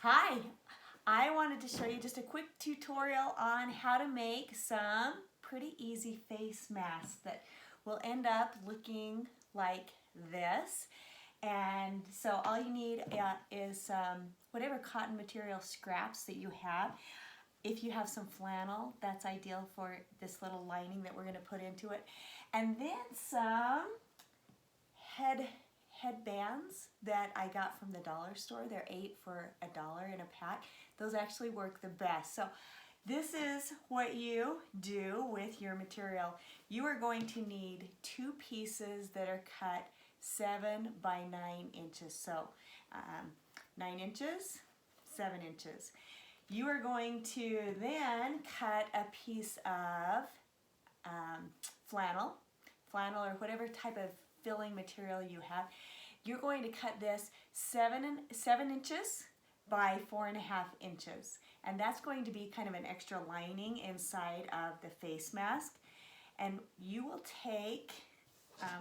Hi, I wanted to show you just a quick tutorial on how to make some pretty easy face masks that will end up looking like this. And so all you need is whatever cotton material scraps that you have. If you have some flannel, that's ideal for this little lining that we're going to put into it. And then some headbands that I got from the dollar store. They're 8 for $1 in a pack. Those actually work the best. So this is what you do with your material. You are going to need 2 pieces that are cut 7 by 9 inches. So 9 inches, 7 inches. You are going to then cut a piece of flannel or whatever type of filling material you have. You're going to cut this 7 inches by 4.5 inches, and that's going to be kind of an extra lining inside of the face mask. And you will take,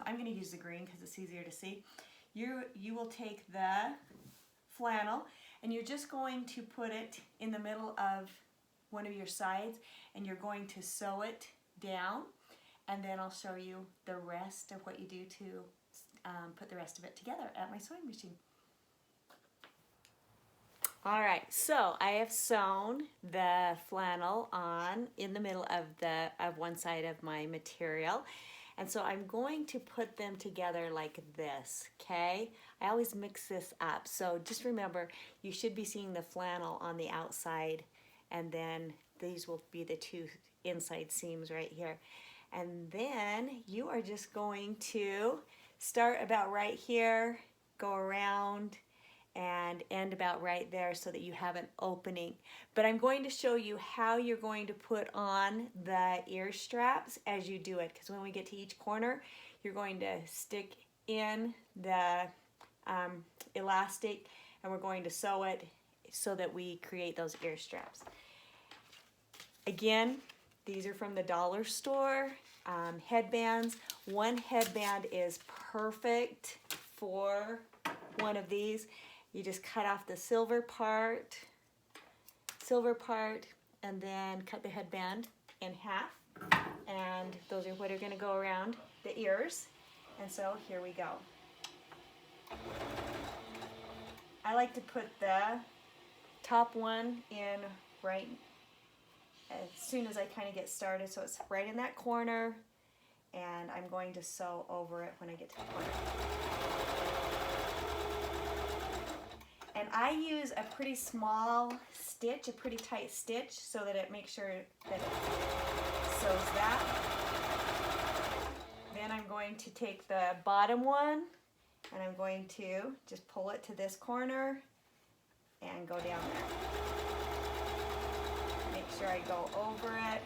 I'm going to use the green because it's easier to see. You will take the flannel and you're just going to put it in the middle of one of your sides, and you're going to sew it down. And then I'll show you the rest of what you do to put the rest of it together at my sewing machine. All right, so I have sewn the flannel on in the middle of one side of my material. And so I'm going to put them together like this, okay? I always mix this up. So just remember, you should be seeing the flannel on the outside, and then these will be the 2 inside seams right here. And then you are just going to start about right here, go around, and end about right there so that you have an opening. But I'm going to show you how you're going to put on the ear straps as you do it, because when we get to each corner, you're going to stick in the elastic, and we're going to sew it so that we create those ear straps. Again, these are from the dollar store. Headbands. One headband is perfect for one of these. You just cut off the silver part, and then cut the headband in half. And those are what are going to go around the ears. And so here we go. I like to put the top one in right as soon as I kind of get started, so it's right in that corner, and I'm going to sew over it when I get to the corner. And I use a pretty small stitch, a pretty tight stitch, so that it makes sure that it sews that. Then I'm going to take the bottom one, and I'm going to just pull it to this corner and go down there. Make sure I go over it,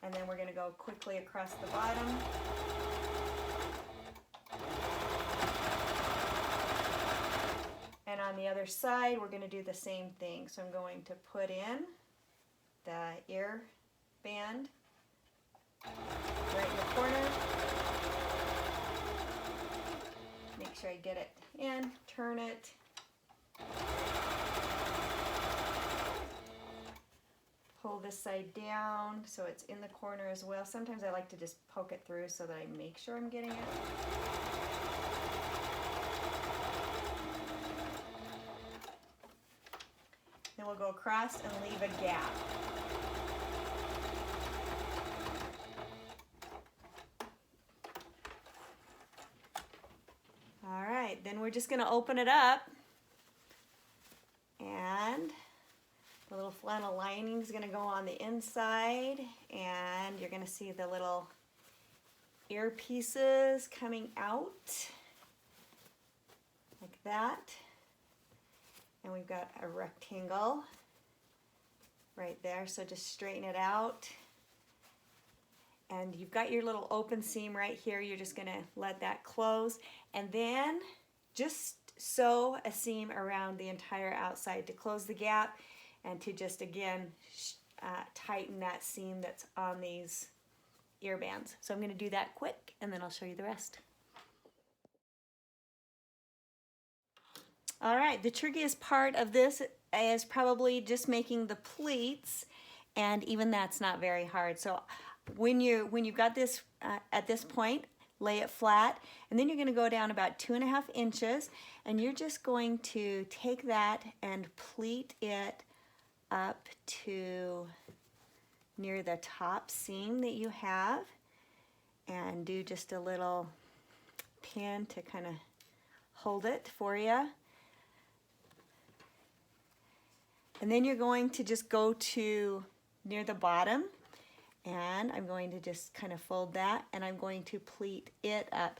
and then we're going to go quickly across the bottom. And on the other side, we're going to do the same thing. So I'm going to put in the ear band right in the corner. Make sure I get it in, turn it. Pull this side down so it's in the corner as well. Sometimes I like to just poke it through so that I make sure I'm getting it. Then we'll go across and leave a gap. All right, then we're just going to open it up, and the little flannel lining is going to go on the inside, and you're going to see the little ear pieces coming out like that. And we've got a rectangle right there, so just straighten it out. And you've got your little open seam right here. You're just going to let that close, and then just sew a seam around the entire outside to close the gap, and to just again tighten that seam that's on these ear bands. So I'm going to do that quick, and then I'll show you the rest. All right, the trickiest part of this is probably just making the pleats, and even that's not very hard. So when you've got this at this point, lay it flat, and then you're going to go down about 2.5 inches, and you're just going to take that and pleat it up to near the top seam that you have, and do just a little pin to kind of hold it for you. And then you're going to just go to near the bottom, and I'm going to just kind of fold that, and I'm going to pleat it up.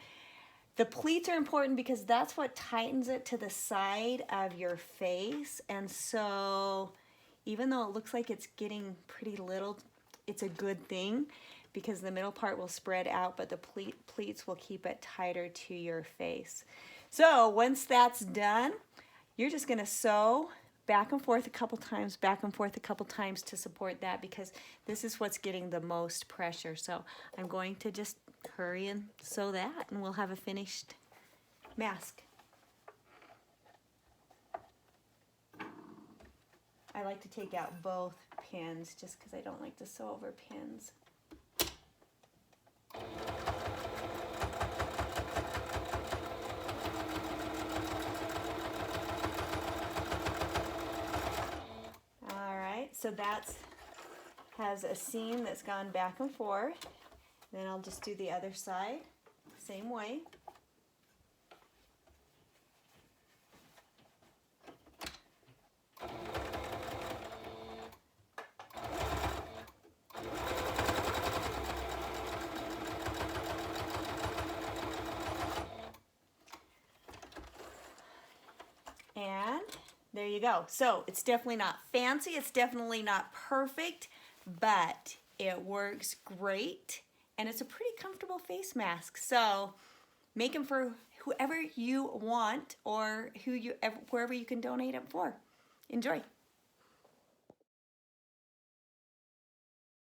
The pleats are important because that's what tightens it to the side of your face, and so even though it looks like it's getting pretty little, it's a good thing because the middle part will spread out, but the pleats will keep it tighter to your face. So once that's done, you're just going to sew back and forth a couple times, back and forth a couple times to support that, because this is what's getting the most pressure. So I'm going to just hurry and sew that, and we'll have a finished mask. I like to take out both pins just because I don't like to sew over pins. So that has a seam that's gone back and forth. Then I'll just do the other side, same way. And there you go. So it's definitely not fancy, it's definitely not perfect, but it works great, and it's a pretty comfortable face mask. So make them for whoever you want, or wherever you can donate them for. Enjoy.